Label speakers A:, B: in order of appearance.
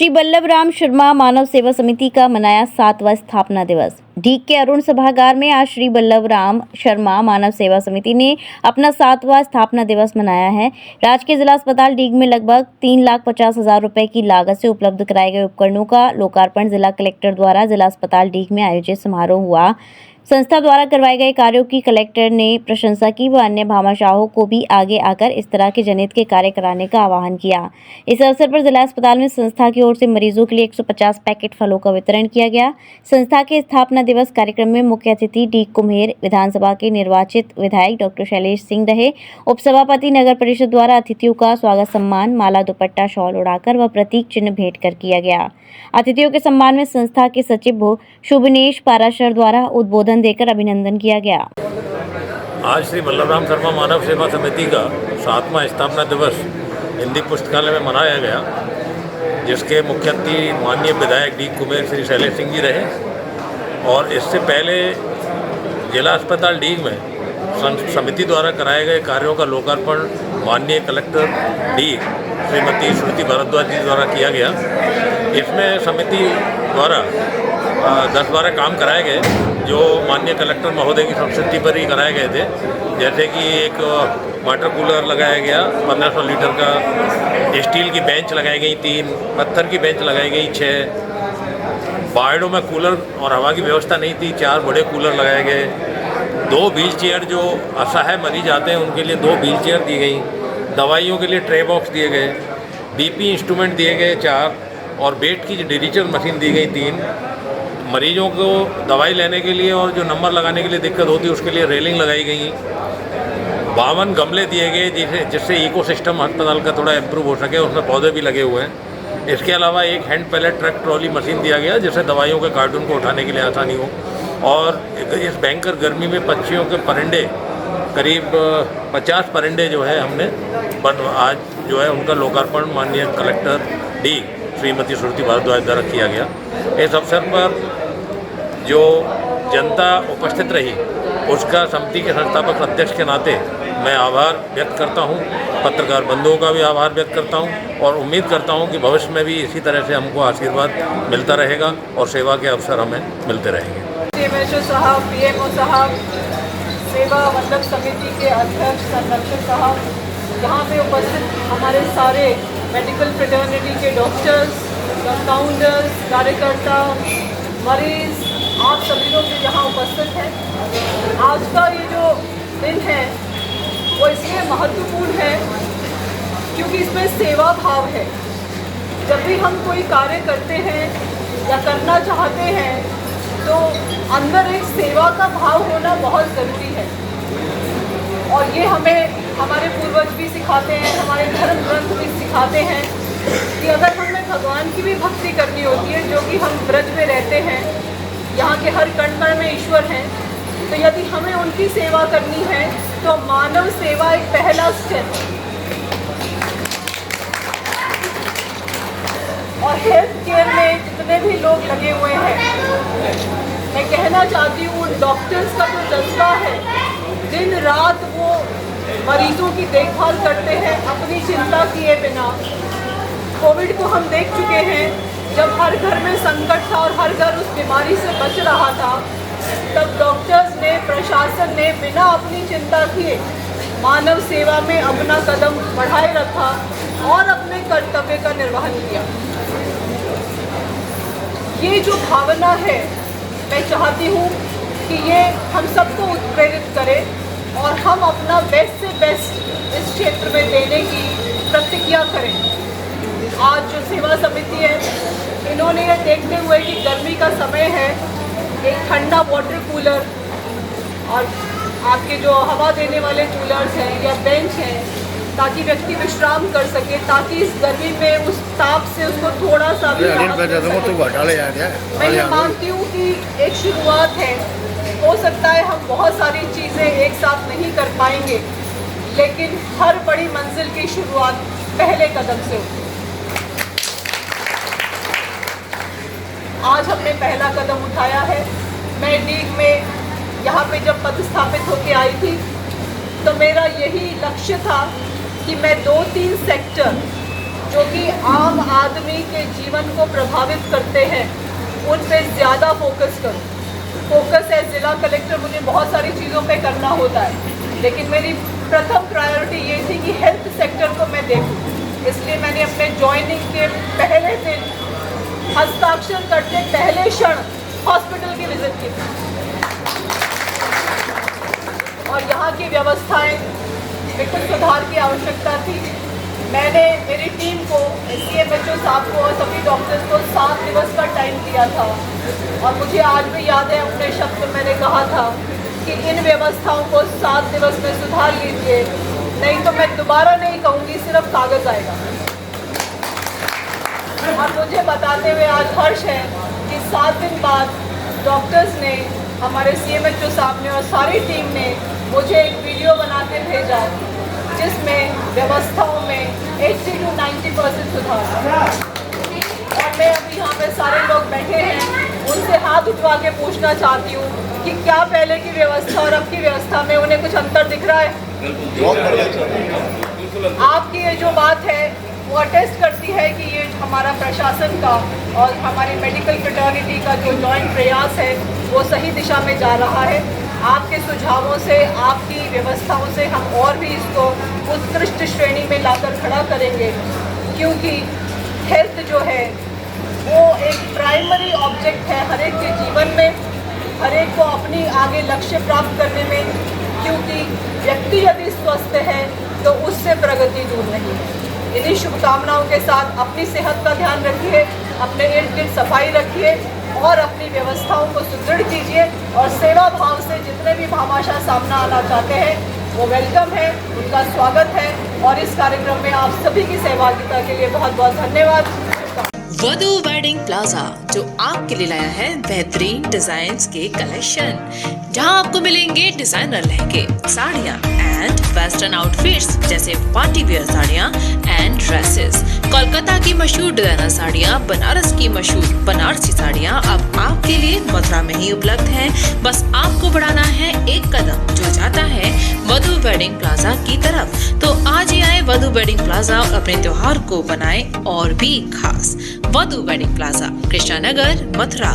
A: श्री बल्लभराम शर्मा मानव सेवा समिति का मनाया 7वां स्थापना दिवस। ढीग के अरुण सभागार में आज श्री बल्लभराम शर्मा मानव सेवा समिति ने अपना 7वां स्थापना दिवस मनाया है। राजकीय जिला अस्पताल ढीग में लगभग 3,50,000 रुपए की लागत से उपलब्ध कराए गए उपकरणों का लोकार्पण जिला कलेक्टर द्वारा जिला अस्पताल ढीग में आयोजित समारोह हुआ। संस्था द्वारा करवाए गए कार्यों की कलेक्टर ने प्रशंसा की व अन्य भामाशाहों को भी आगे आकर इस तरह के जनहित के कार्य कराने का आह्वान किया। इस अवसर पर जिला अस्पताल में संस्था की ओर से मरीजों के लिए 150 पैकेट फलों का वितरण किया गया। संस्था के स्थापना दिवस कार्यक्रम में मुख्य अतिथि ढीग कुम्हेर विधानसभा के निर्वाचित विधायक डॉक्टर शैलेश सिंह रहे। उपसभापति नगर परिषद द्वारा अतिथियों का स्वागत सम्मान माला दुपट्टा शॉल उड़ाकर व प्रतीक चिन्ह भेंट कर किया गया। अतिथियों के सम्मान में संस्था के सचिव शुभनेश पाराशर द्वारा उद्बोधन देकर अभिनंदन किया गया।
B: आज श्री बल्लभराम शर्मा मानव सेवा समिति का 7वां स्थापना दिवस हिंदी पुस्तकालय में मनाया गया, जिसके मुख्य अतिथि माननीय विधायक ढीग कुम्हेर श्री शैलेश सिंह जी रहे। और इससे पहले जिला अस्पताल ढीग में समिति द्वारा कराए गए कार्यों का लोकार्पण माननीय कलेक्टर ढीग श्रीमती श्रुति भारद्वाज जी द्वारा किया गया। इसमें समिति द्वारा 10-12 काम कराए गए जो माननीय कलेक्टर महोदय की संस्तुति पर ही कराए गए थे। जैसे कि एक वाटर कूलर लगाया गया 1500 लीटर का, स्टील की बेंच लगाई गई 3, पत्थर की बेंच लगाई गई 6, वार्डों में कूलर और हवा की व्यवस्था नहीं थी, 4 बड़े कूलर लगाए गए, 2 व्हील चेयर जो असहाय मरीज आते हैं उनके लिए 2 व्हील चेयर दी गई, दवाइयों के लिए ट्रे बॉक्स दिए गए, बीपी इंस्ट्रूमेंट दिए गए 4 और बेड की डिजिटल मशीन दी गई 3। मरीजों को दवाई लेने के लिए और जो नंबर लगाने के लिए दिक्कत होती है उसके लिए रेलिंग लगाई गई। 52 गमले दिए गए जिससे इकोसिस्टम अस्पताल का थोड़ा इम्प्रूव हो सके, उसमें पौधे भी लगे हुए हैं। इसके अलावा एक hand pallet truck trolley machine दिया गया जिससे दवाइयों के कार्टून को उठाने के लिए आसानी हो। और इस भयंकर गर्मी में पक्षियों के परिंदे करीब 50 परिंदे जो है हमने आज जो है उनका लोकार्पण माननीय कलेक्टर ढीग श्रीमती श्रुति भारद्वाज द्वारा किया गया। इस अवसर पर जो जनता उपस्थित रही उसका समिति के संस्थापक अध्यक्ष के नाते मैं आभार व्यक्त करता हूं। पत्रकार बंधुओं का भी आभार व्यक्त करता हूं और उम्मीद करता हूं कि भविष्य में भी इसी तरह से हमको आशीर्वाद मिलता रहेगा और सेवा के अवसर हमें मिलते रहेंगे।
C: CMHO साहब, PMO साहब, सेवा मतलब समिति के अध्यक्ष संरक्षक साहब, यहाँ पे उपस्थित हमारे सारे मेडिकल फ्रेटर्निटी के डॉक्टर्स, कंपाउंडर्स, कार्यकर्ता, मरीज, आप सभी लोग जो यहाँ उपस्थित हैं। आज का ये जो दिन है वो इसलिए महत्वपूर्ण है क्योंकि इसमें सेवा भाव है। जब भी हम कोई कार्य करते हैं या करना चाहते हैं तो अंदर एक सेवा का भाव होना बहुत ज़रूरी है। और ये हमें हमारे पूर्वज भी सिखाते हैं, हमारे धर्म ग्रंथ भी सिखाते हैं कि अगर हमें भगवान की भी भक्ति करनी होती है, जो कि हम ब्रज में रहते हैं, यहाँ के हर कण कण में ईश्वर हैं, तो यदि हमें उनकी सेवा करनी है तो मानव सेवा एक पहला स्टेप। और हेल्थ केयर में जितने भी लोग लगे हुए हैं, मैं कहना चाहती हूँ उन डॉक्टर्स का जो जज्बा है, दिन रात वो मरीजों की देखभाल करते हैं अपनी चिंता किए बिना। कोविड को हम देख चुके हैं, जब हर घर में संकट था और हर घर उस बीमारी से बच रहा था, तब डॉक्टर्स ने, प्रशासन ने बिना अपनी चिंता किए मानव सेवा में अपना कदम बढ़ाए रखा और अपने कर्तव्य का निर्वहन किया। ये जो भावना है, मैं चाहती हूँ कि ये हम सबको उत्प्रेरित करे और हम अपना बेस्ट से बेस्ट इस क्षेत्र में देने की प्रतिज्ञा करें। आज जो सेवा समिति है, इन्होंने ये देखते हुए कि गर्मी का समय है, एक ठंडा वाटर कूलर और आपके जो हवा देने वाले कूलर्स हैं या बेंच हैं, ताकि व्यक्ति विश्राम कर सके, ताकि इस गर्मी में उस ताप से उसको थोड़ा सा भी राहत मिल सके। मैं ये मानती हूँ कि एक शुरुआत है, हो सकता है हम बहुत सारी चीज़ें एक साथ नहीं कर पाएंगे, लेकिन हर बड़ी मंजिल की शुरुआत पहले कदम से होती है। आज हमने पहला कदम उठाया है। मैं ढीग में यहाँ पे जब पदस्थापित होकर आई थी तो मेरा यही लक्ष्य था कि मैं 2-3 सेक्टर जो कि आम आदमी के जीवन को प्रभावित करते हैं उन पे ज़्यादा फोकस करूं। फोकस है ज़िला कलेक्टर, मुझे बहुत सारी चीज़ों पे करना होता है, लेकिन मेरी प्रथम प्रायोरिटी ये थी कि हेल्थ सेक्टर को मैं देखूं। इसलिए मैंने अपने ज्वाइनिंग के पहले दिन, हस्ताक्षर करते पहले क्षण हॉस्पिटल की विजिट की और यहाँ की व्यवस्थाएं में कुछ सुधार की आवश्यकता थी। मैंने मेरी टीम को, CMHO साहब को और सभी डॉक्टर्स को 7 दिवस का टाइम दिया था और मुझे आज भी याद है अपने शब्द में मैंने कहा था कि इन व्यवस्थाओं को 7 दिवस में सुधार लीजिए, नहीं तो मैं दोबारा नहीं कहूँगी, सिर्फ कागज़ आएगा। और मुझे बताते हुए आज हर्ष है कि 7 दिन बाद डॉक्टर्स ने, हमारे CMHO साहब ने और सारी टीम ने मुझे एक वीडियो बना के भेजा जिसमें व्यवस्थाओं में 80 to 90% सुधार है। और मैं अभी यहाँ पे सारे लोग बैठे हैं, उनसे हाथ उठवा के पूछना चाहती हूँ कि क्या पहले की व्यवस्था और अब की व्यवस्था में उन्हें कुछ अंतर दिख रहा है? आपकी ये जो बात है वो अटेस्ट करती है कि ये हमारा प्रशासन का और हमारी मेडिकल फ्रेटर्निटी का जो जॉइंट प्रयास है वो सही दिशा में जा रहा है। आपके सुझावों से, आपकी व्यवस्थाओं से हम और भी इसको उत्कृष्ट श्रेणी में लाकर खड़ा करेंगे, क्योंकि हेल्थ जो है वो एक प्राइमरी ऑब्जेक्ट है हर एक के जीवन में, हर एक को अपनी आगे लक्ष्य प्राप्त करने में, क्योंकि व्यक्ति यदि स्वस्थ है तो उससे प्रगति दूर नहीं है। इन्हीं शुभकामनाओं के साथ अपनी सेहत का ध्यान रखिए, अपने इर्द गिर्द सफाई रखिए और अपनी व्यवस्थाओं को सुदृढ़ कीजिए और सेवा भाव से जितने भी भामाशाह सामना आना चाहते हैं वो वेलकम है, उनका स्वागत है। और इस कार्यक्रम में आप सभी की सहभागिता के लिए बहुत बहुत धन्यवाद।
D: वधू वेडिंग प्लाजा जो आपके लिए लाया है बेहतरीन डिजाइन्स के कलेक्शन, जहां आपको मिलेंगे डिजाइनर लहंगे, साड़ियां एंड वेस्टर्न आउटफिट्स जैसे पार्टी वेयर साड़ियां एंड ड्रेसेस, कोलकाता की मशहूर डिजाइनर साड़ियां, बनारस की मशहूर बनारसी साड़ियां अब आपके लिए मथुरा में ही उपलब्ध हैं। बस आपको बढ़ाना है एक कदम जो जाता है वधू वेडिंग प्लाजा की तरफ। तो आज ही आए वधू वेडिंग प्लाजा और अपने त्योहार को बनाए और भी खास। वधू वेडिंग प्लाजा, कृष्णा नगर, मथुरा।